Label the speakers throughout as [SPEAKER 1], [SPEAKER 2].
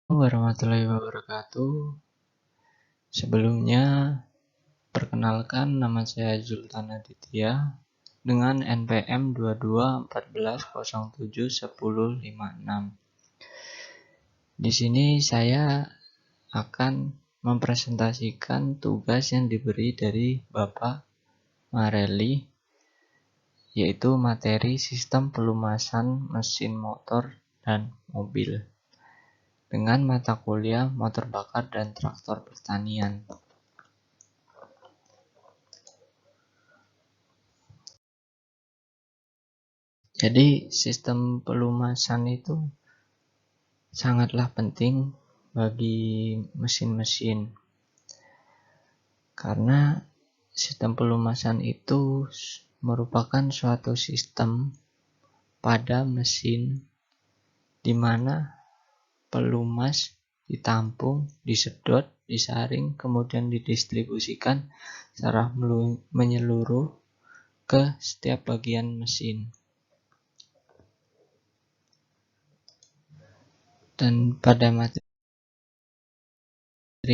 [SPEAKER 1] Warahmatullahi wabarakatuh. Sebelumnya, perkenalkan nama saya Zultan Aditya dengan NPM 2214071056. Di sini saya akan mempresentasikan tugas yang diberi dari Bapak Marelli, yaitu materi sistem pelumasan mesin motor dan mobil dengan mata kuliah motor bakar dan traktor pertanian. Jadi sistem pelumasan itu sangatlah penting bagi mesin-mesin, karena sistem pelumasan itu merupakan suatu sistem pada mesin di mana pelumas ditampung, disedot, disaring, kemudian didistribusikan secara menyeluruh ke setiap bagian mesin. Dan pada materi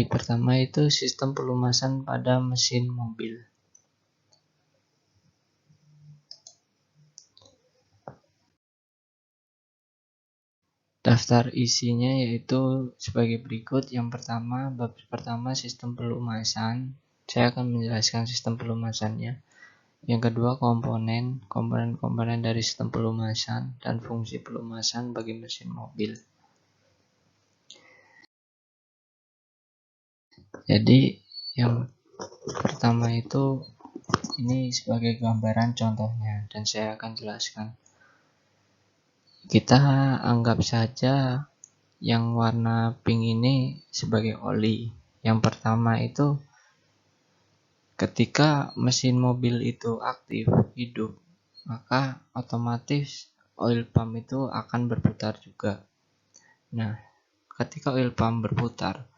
[SPEAKER 1] pertama itu sistem pelumasan pada mesin mobil. Daftar isinya yaitu sebagai berikut. Yang pertama, bab pertama sistem pelumasan. Saya akan menjelaskan sistem pelumasannya. Yang kedua, komponen dari sistem pelumasan dan fungsi pelumasan bagi mesin mobil. Jadi yang pertama itu ini sebagai gambaran contohnya dan saya akan jelaskan. Kita anggap saja yang warna pink ini sebagai oli. Yang pertama itu ketika mesin mobil itu aktif, hidup, maka otomatis oil pump itu akan berputar juga. Nah, ketika oil pump berputar,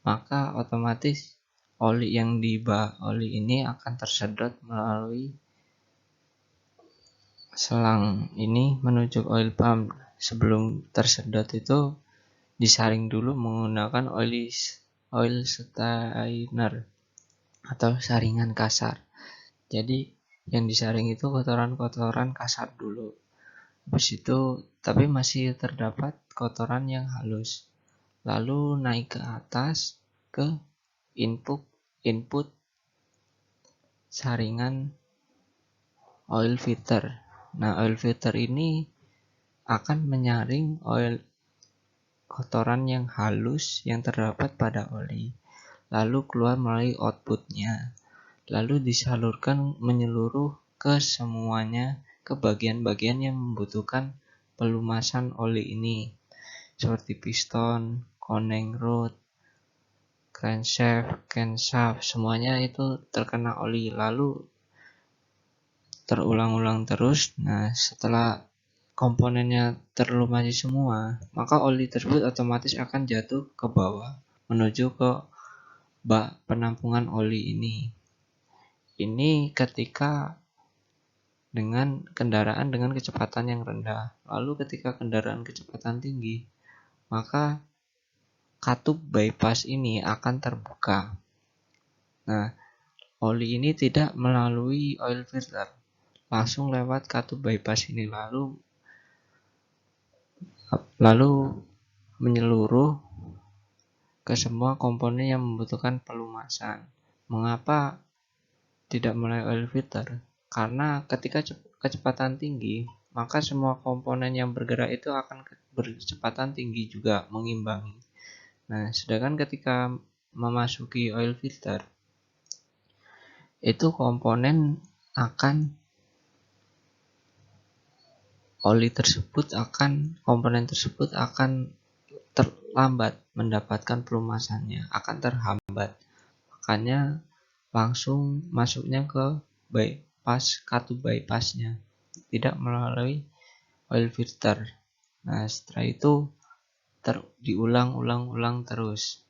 [SPEAKER 1] maka otomatis oli ini akan tersedot melalui selang ini menuju oil pump. Sebelum tersedot itu disaring dulu menggunakan oil strainer atau saringan kasar. Jadi yang disaring itu kotoran-kotoran kasar dulu. Habis itu tapi masih terdapat kotoran yang halus. Lalu naik ke atas ke input saringan oil filter. Nah, oil filter ini akan menyaring kotoran yang halus yang terdapat pada oli. Lalu keluar melalui outputnya. Lalu disalurkan menyeluruh ke semuanya, ke bagian-bagian yang membutuhkan pelumasan oli ini, seperti piston, koneng rod, crankshaft, semuanya itu terkena oli. Lalu terulang-ulang terus. Nah, setelah komponennya terlumasi semua, maka oli tersebut otomatis akan jatuh ke bawah menuju ke bak penampungan oli ini. Ini ketika dengan kendaraan dengan kecepatan yang rendah. Lalu ketika kendaraan kecepatan tinggi, maka katup bypass ini akan terbuka. Nah, oli ini tidak melalui oil filter, langsung lewat katup bypass ini lalu menyeluruh ke semua komponen yang membutuhkan pelumasan. Mengapa tidak melalui oil filter? Karena ketika kecepatan tinggi, maka semua komponen yang bergerak itu akan berkecepatan tinggi juga mengimbangi. Nah, sedangkan ketika memasuki oil filter, itu komponen tersebut akan terlambat mendapatkan pelumasannya, akan terhambat. Makanya langsung masuknya ke katup bypassnya, tidak melalui oil filter. Nah, setelah itu diulang-ulang terus.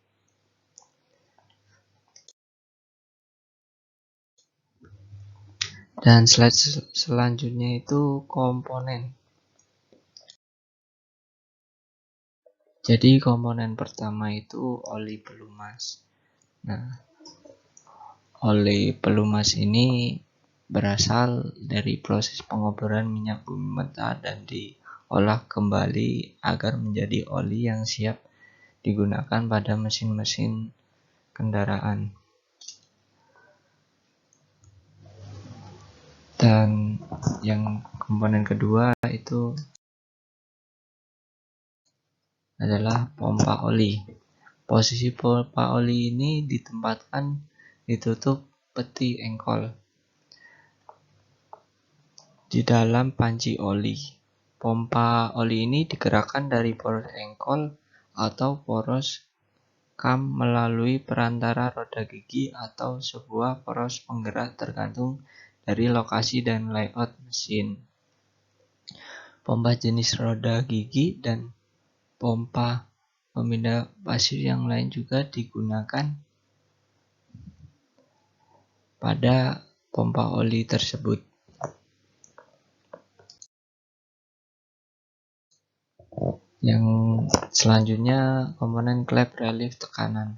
[SPEAKER 1] Dan slide selanjutnya itu komponen. Jadi komponen pertama itu oli pelumas. Nah, oli pelumas ini berasal dari proses pengoboran minyak bumi mentah dan diolah kembali agar menjadi oli yang siap digunakan pada mesin-mesin kendaraan. Dan yang komponen kedua itu adalah pompa oli. Posisi pompa oli ini ditempatkan ditutup peti engkol di dalam panci oli. Pompa oli ini digerakkan dari poros engkol atau poros kam melalui perantara roda gigi atau sebuah poros penggerak tergantung dari lokasi dan layout mesin. Pompa jenis roda gigi dan pompa pemindah pasir yang lain juga digunakan pada pompa oli tersebut. Yang selanjutnya komponen klep relief tekanan.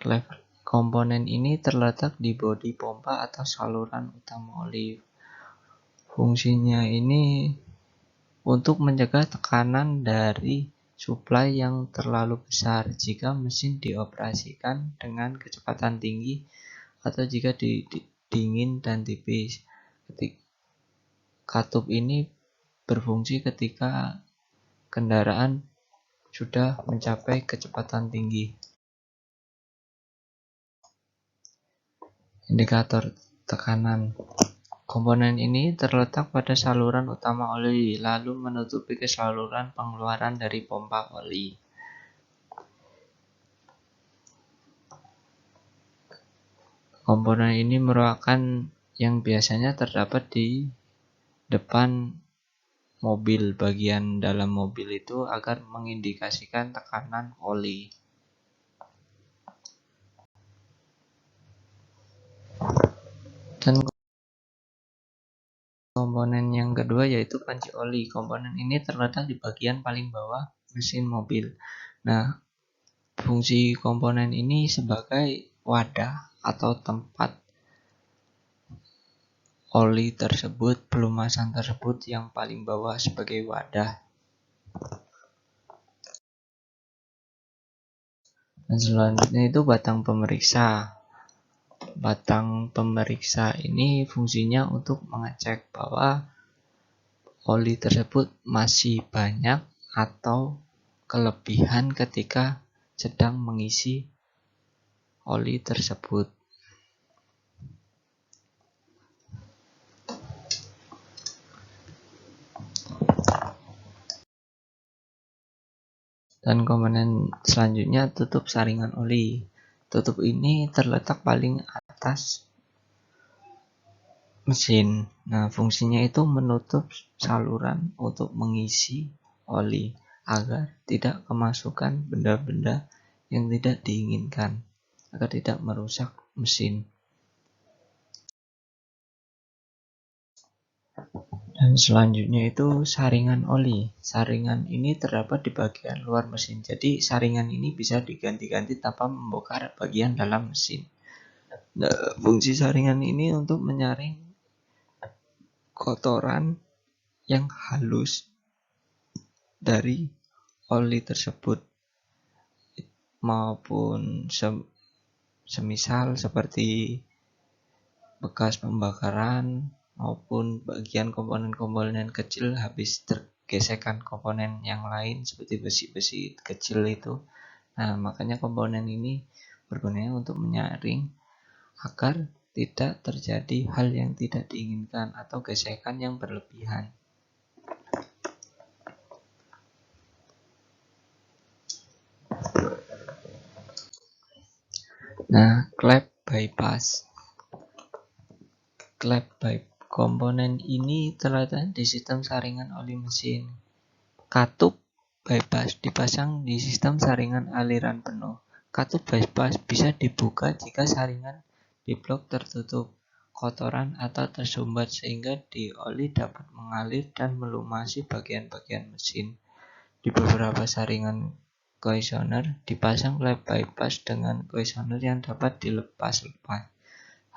[SPEAKER 1] Klep komponen ini terletak di bodi pompa atau saluran utama oli. Fungsinya ini untuk mencegah tekanan dari suplai yang terlalu besar jika mesin dioperasikan dengan kecepatan tinggi atau jika dingin dan tipis. Katup ini berfungsi ketika kendaraan sudah mencapai kecepatan tinggi. Indikator tekanan. Komponen ini terletak pada saluran utama oli, lalu menutupi ke saluran pengeluaran dari pompa oli. Komponen ini merupakan yang biasanya terdapat di depan mobil, bagian dalam mobil itu agar mengindikasikan tekanan oli. Dan komponen yang kedua yaitu panci oli. Komponen ini terletak di bagian paling bawah mesin mobil. Nah, fungsi komponen ini sebagai wadah atau tempat oli tersebut, pelumasan tersebut yang paling bawah sebagai wadah. Dan selanjutnya itu batang pemeriksa. Batang pemeriksa ini fungsinya untuk mengecek bahwa oli tersebut masih banyak atau kelebihan ketika sedang mengisi oli tersebut. Dan komponen selanjutnya tutup saringan oli. Tutup ini terletak paling atas mesin. Nah, fungsinya itu menutup saluran untuk mengisi oli agar tidak kemasukan benda-benda yang tidak diinginkan, agar tidak merusak mesin. Dan selanjutnya itu saringan oli. Saringan ini terdapat di bagian luar mesin. Jadi saringan ini bisa diganti-ganti tanpa membongkar bagian dalam mesin. Nah, fungsi saringan ini untuk menyaring kotoran yang halus dari oli tersebut, maupun semisal seperti bekas pembakaran maupun bagian komponen-komponen kecil habis tergesekan komponen yang lain seperti besi-besi kecil itu. Nah, makanya komponen ini bergunanya untuk menyaring agar tidak terjadi hal yang tidak diinginkan atau gesekan yang berlebihan. Nah, klep bypass. Klep komponen ini terletak di sistem saringan oli mesin. Katup bypass dipasang di sistem saringan aliran penuh. Katup bypass bisa dibuka jika saringan di blok tertutup kotoran atau tersumbat sehingga oli dapat mengalir dan melumasi bagian-bagian mesin. Di beberapa saringan questioner dipasang klep bypass dengan questioner yang dapat dilepas-lepas.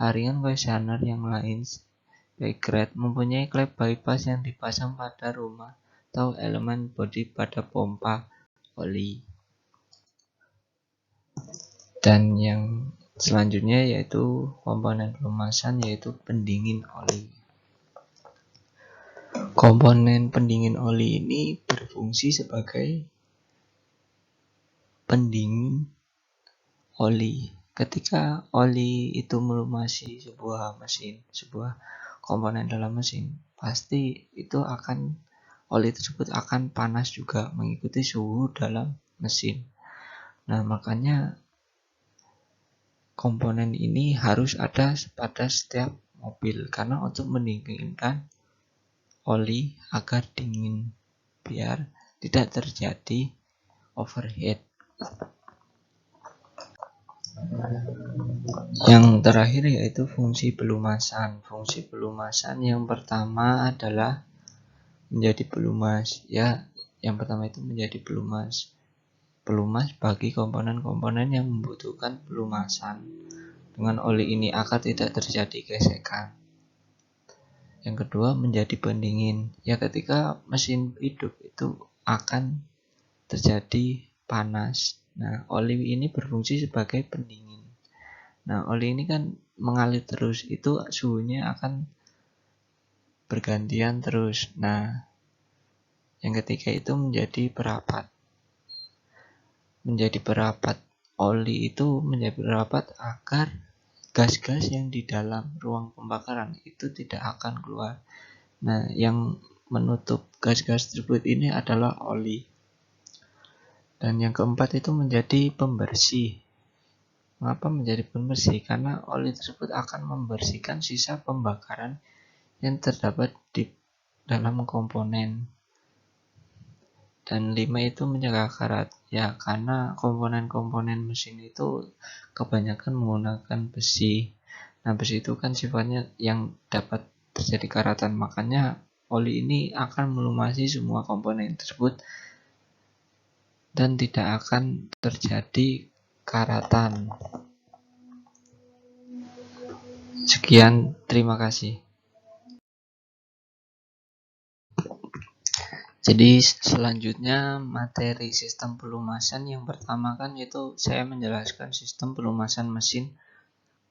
[SPEAKER 1] Saringan questioner yang lain Grade mempunyai klep bypass yang dipasang pada rumah atau elemen bodi pada pompa oli. Dan yang selanjutnya yaitu komponen pelumasan, yaitu pendingin oli. Komponen pendingin oli ini berfungsi sebagai pendingin oli. Ketika oli itu melumasi sebuah mesin, sebuah komponen dalam mesin, pasti itu oli tersebut akan panas juga mengikuti suhu dalam mesin. Nah, makanya komponen ini harus ada pada setiap mobil karena untuk mendinginkan oli agar dingin, biar tidak terjadi overheat. Yang terakhir yaitu fungsi pelumasan. Fungsi pelumasan yang pertama adalah menjadi pelumas. Ya, yang pertama itu menjadi pelumas. Pelumas bagi komponen-komponen yang membutuhkan pelumasan dengan oli ini agar tidak terjadi gesekan. Yang kedua, menjadi pendingin. Ya, ketika mesin hidup itu akan terjadi panas. Nah, oli ini berfungsi sebagai pendingin. Nah, oli ini kan mengalir terus, itu suhunya akan bergantian terus. Nah, yang ketiga itu menjadi perapat. Menjadi perapat. Oli itu menjadi perapat agar gas-gas yang di dalam ruang pembakaran itu tidak akan keluar. Nah, yang menutup gas-gas tersebut ini adalah oli. Dan yang keempat itu menjadi pembersih. Mengapa menjadi pembersih? Karena oli tersebut akan membersihkan sisa pembakaran yang terdapat di dalam komponen. Dan 5 itu menjaga karat. Ya, karena komponen-komponen mesin itu kebanyakan menggunakan besi. Nah, besi itu kan sifatnya yang dapat terjadi karatan. Makanya oli ini akan melumasi semua komponen tersebut dan tidak akan terjadi karatan. Sekian, terima kasih. Jadi selanjutnya materi sistem pelumasan yang pertama kan itu saya menjelaskan sistem pelumasan mesin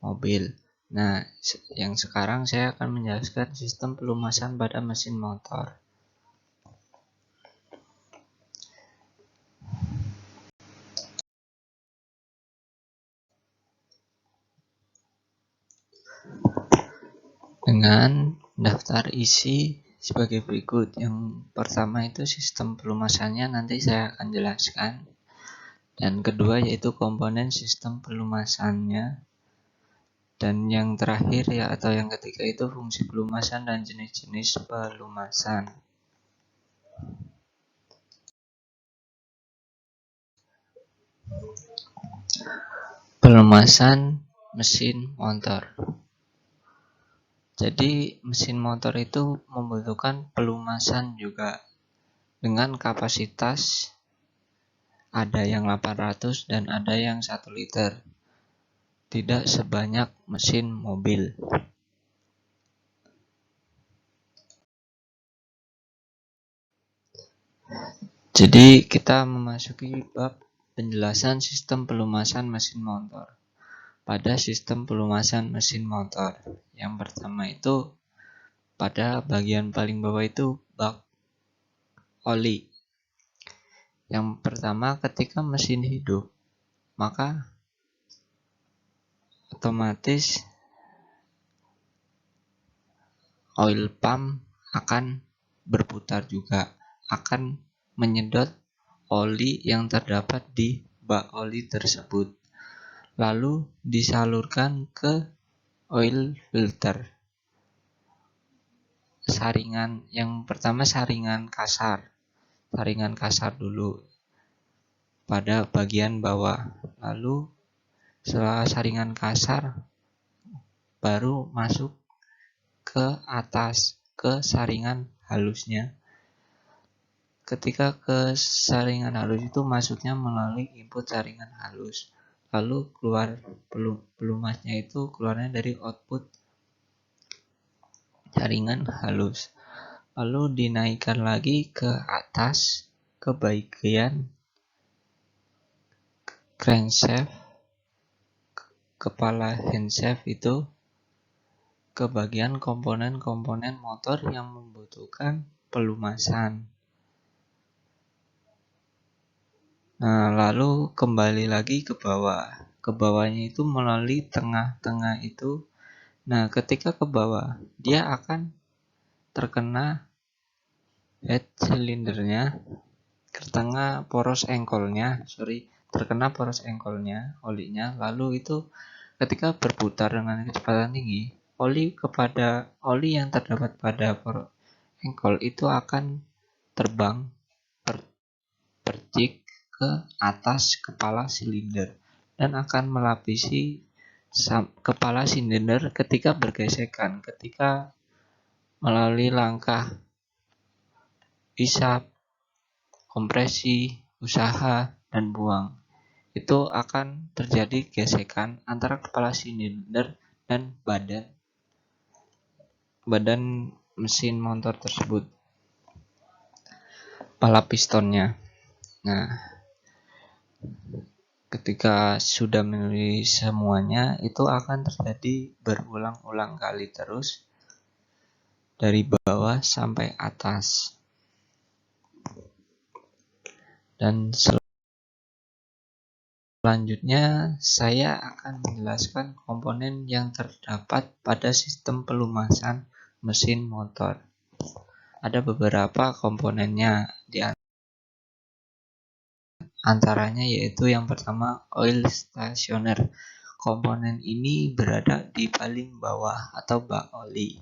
[SPEAKER 1] mobil. Nah, yang sekarang saya akan menjelaskan sistem pelumasan pada mesin motor. Dengan daftar isi sebagai berikut. Yang pertama itu sistem pelumasannya nanti saya akan jelaskan. Dan kedua yaitu komponen sistem pelumasannya. Dan yang terakhir ya atau yang ketiga itu fungsi pelumasan dan jenis-jenis pelumasan. Pelumasan mesin motor. Jadi mesin motor itu membutuhkan pelumasan juga dengan kapasitas ada yang 800 dan ada yang 1 liter. Tidak sebanyak mesin mobil. Jadi kita memasuki bab penjelasan sistem pelumasan mesin motor. Pada sistem pelumasan mesin motor, yang pertama itu pada bagian paling bawah itu bak oli. Yang pertama ketika mesin hidup, maka otomatis oil pump akan berputar juga, akan menyedot oli yang terdapat di bak oli tersebut, lalu disalurkan ke oil filter. Saringan yang pertama saringan kasar dulu pada bagian bawah, lalu setelah saringan kasar baru masuk ke atas ke saringan halusnya. ketika ke saringan halus itu masuknya melalui input saringan halus, lalu keluar pelumasnya itu keluarnya dari output saringan halus, lalu dinaikkan lagi ke atas ke bagian crankshaft, kepala handshaft itu, ke bagian komponen-komponen motor yang membutuhkan pelumasan. Nah, lalu kembali lagi ke bawah. Ke bawahnya itu melalui tengah-tengah itu. Nah, ketika ke bawah, dia akan terkena head silindernya, terkena poros engkolnya, olinya. Lalu itu ketika berputar dengan kecepatan tinggi, oli yang terdapat pada poros engkol itu akan terbang percik ke atas kepala silinder dan akan melapisi kepala silinder ketika bergesekan, ketika melalui langkah isap, kompresi, usaha, dan buang. Itu akan terjadi gesekan antara kepala silinder dan badan mesin motor tersebut, kepala pistonnya. Nah, ketika sudah melalui semuanya, itu akan terjadi berulang-ulang kali terus dari bawah sampai atas. Dan selanjutnya saya akan menjelaskan komponen yang terdapat pada sistem pelumasan mesin motor. Ada beberapa komponennya, di antaranya yaitu yang pertama oil stationer. Komponen ini berada di paling bawah atau bak oli.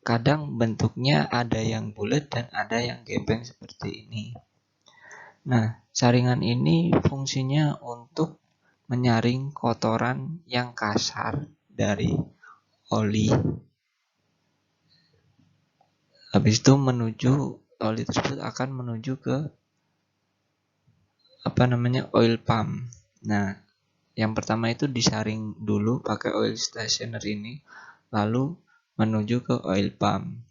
[SPEAKER 1] Kadang bentuknya ada yang bulat dan ada yang gembeng seperti ini. Nah, saringan ini fungsinya untuk menyaring kotoran yang kasar dari oli. Habis itu oli tersebut akan menuju ke oil pump. Nah, yang pertama itu disaring dulu pakai oil stationer ini, lalu menuju ke oil pump.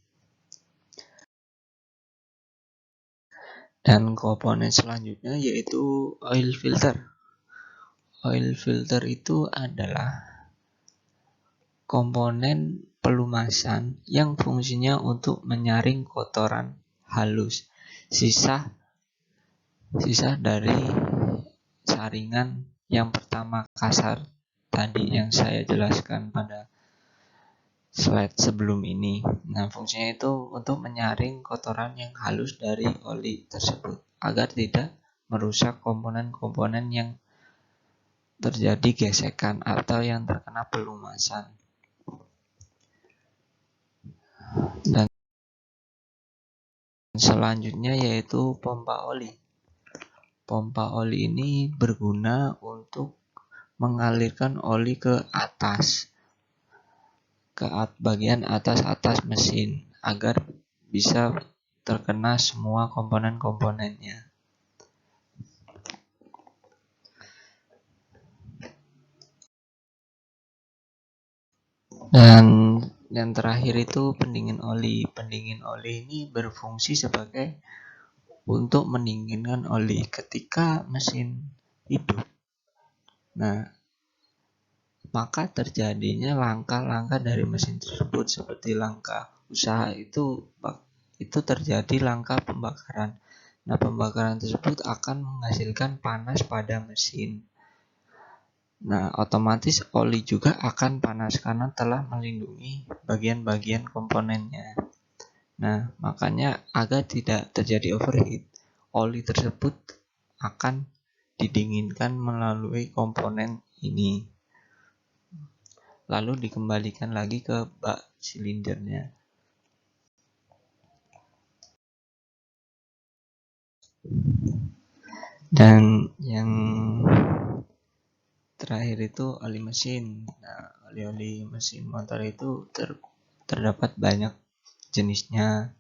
[SPEAKER 1] Dan komponen selanjutnya yaitu oil filter. Oil filter itu adalah komponen pelumasan yang fungsinya untuk menyaring kotoran halus, sisa dari saringan yang pertama kasar tadi yang saya jelaskan pada slide sebelum ini. Nah, fungsinya itu untuk menyaring kotoran yang halus dari oli tersebut agar tidak merusak komponen-komponen yang terjadi gesekan atau yang terkena pelumasan. Dan selanjutnya yaitu pompa oli. Pompa oli ini berguna untuk mengalirkan oli ke atas, ke bagian atas mesin agar bisa terkena semua komponen-komponennya. Dan yang terakhir itu pendingin oli. Pendingin oli ini berfungsi sebagai untuk mendinginkan oli ketika mesin hidup. Nah, maka terjadinya langkah-langkah dari mesin tersebut seperti langkah usaha itu terjadi langkah pembakaran. Nah, pembakaran tersebut akan menghasilkan panas pada mesin. Nah, otomatis oli juga akan panas karena telah melindungi bagian-bagian komponennya. Nah, makanya agar tidak terjadi overheat, oli tersebut akan didinginkan melalui komponen ini. Lalu dikembalikan lagi ke bak silindernya. Dan yang terakhir itu oli mesin. Nah, oli mesin motor itu terdapat banyak jenisnya.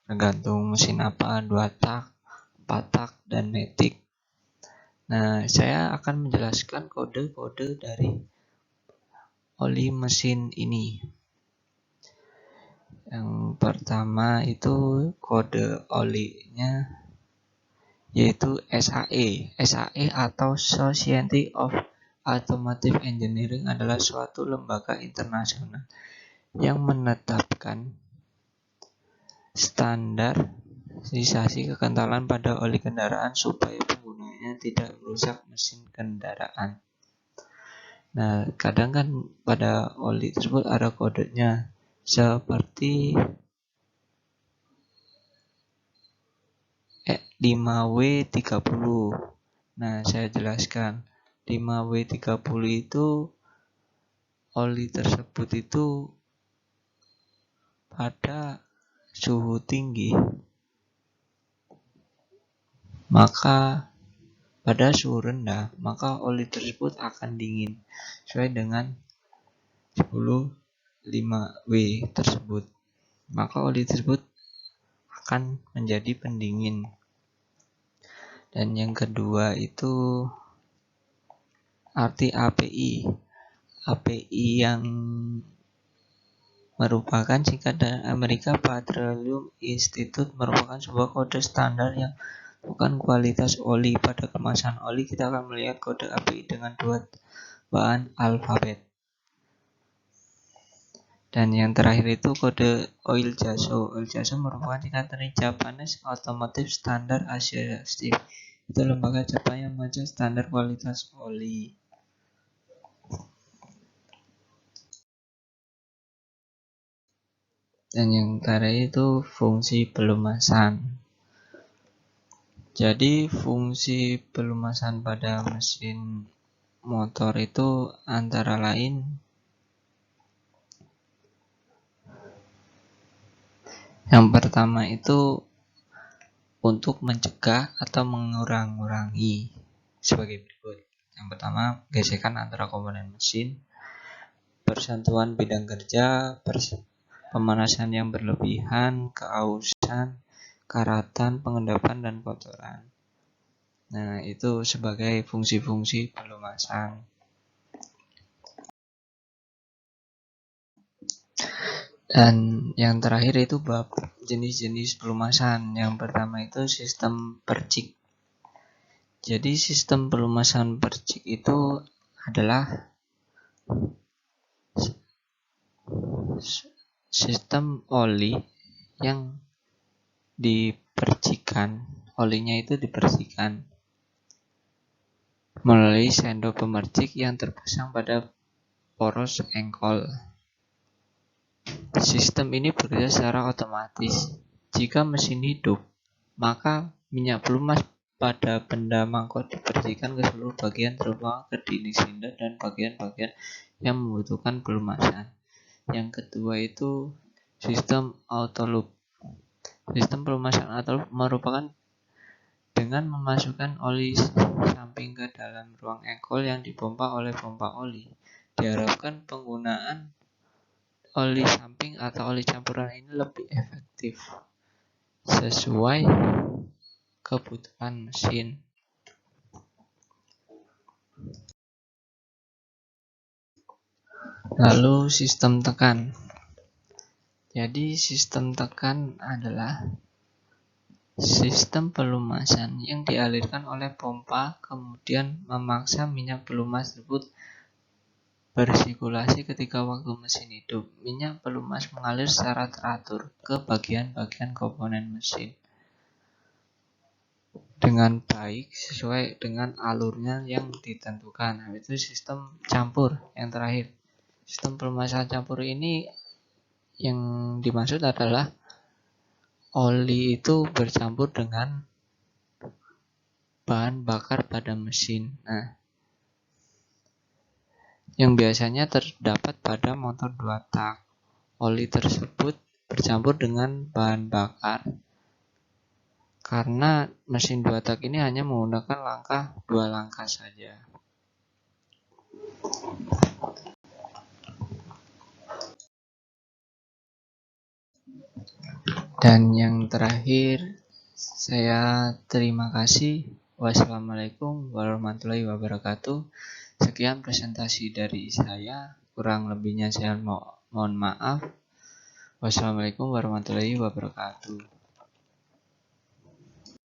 [SPEAKER 1] tergantung mesin apa, 2 tak, 4 tak, dan matic. Nah, saya akan menjelaskan kode-kode dari oli mesin ini. Yang pertama itu kode olinya yaitu SAE. SAE atau Society of Automotive Engineering adalah suatu lembaga internasional yang menetapkan standarisasi kekentalan pada oli kendaraan supaya penggunanya tidak merusak mesin kendaraan. Nah, kadang kan pada oli tersebut ada kodenya seperti 5W30. Nah, saya jelaskan. 5W30 itu oli tersebut itu pada suhu tinggi, maka pada suhu rendah, maka oli tersebut akan dingin sesuai dengan 10-5W tersebut. Maka oli tersebut akan menjadi pendingin. Dan yang kedua itu arti API. API yang merupakan singkat dari American Petroleum Institute, merupakan sebuah kode standar yang bukan kualitas oli. Pada kemasan oli kita akan melihat kode API dengan 2 bahan alfabet. Dan yang terakhir itu kode OIL-JASO. OIL-JASO merupakan singkat dari Japanese Automotive Standard Association. Itu lembaga Jepang yang mengatur standar kualitas oli. Dan yang terakhir itu fungsi pelumasan. Jadi fungsi pelumasan pada mesin motor itu antara lain yang pertama itu untuk mencegah atau mengurangi sebagai berikut. Yang pertama, gesekan antara komponen mesin, persatuan bidang kerja, pemanasan yang berlebihan, keausan, karatan, pengendapan, dan kotoran. Nah, itu sebagai fungsi-fungsi pelumasan. Dan yang terakhir itu bab jenis-jenis pelumasan. Yang pertama itu sistem percik. Jadi sistem pelumasan percik itu adalah sistem oli yang dipercikan, olinya itu dipercikan melalui sendok pemercik yang terpasang pada poros engkol. Sistem ini bekerja secara otomatis. Jika mesin hidup, maka minyak pelumas pada benda mangkok dipercikan ke seluruh bagian terutama ke dinding silinder dan bagian-bagian yang membutuhkan pelumasan. Yang kedua itu sistem auto loop. Sistem pelumasan auto loop merupakan dengan memasukkan oli samping ke dalam ruang engkol yang dipompa oleh pompa oli. Diharapkan penggunaan oli samping atau oli campuran ini lebih efektif sesuai kebutuhan mesin. Lalu sistem tekan. Jadi sistem tekan adalah sistem pelumasan yang dialirkan oleh pompa kemudian memaksa minyak pelumas tersebut bersirkulasi ketika waktu mesin hidup. Minyak pelumas mengalir secara teratur ke bagian-bagian komponen mesin dengan baik sesuai dengan alurnya yang ditentukan. Nah, itu sistem campur yang terakhir. Sistem pelumasan campur ini yang dimaksud adalah oli itu bercampur dengan bahan bakar pada mesin. Nah, yang biasanya terdapat pada motor 2 tak. Oli tersebut bercampur dengan bahan bakar. Karena mesin 2 tak ini hanya menggunakan 2 langkah saja. Dan yang terakhir, saya terima kasih. Wassalamualaikum warahmatullahi wabarakatuh. Sekian presentasi dari saya. Kurang lebihnya saya mohon maaf. Wassalamualaikum warahmatullahi wabarakatuh.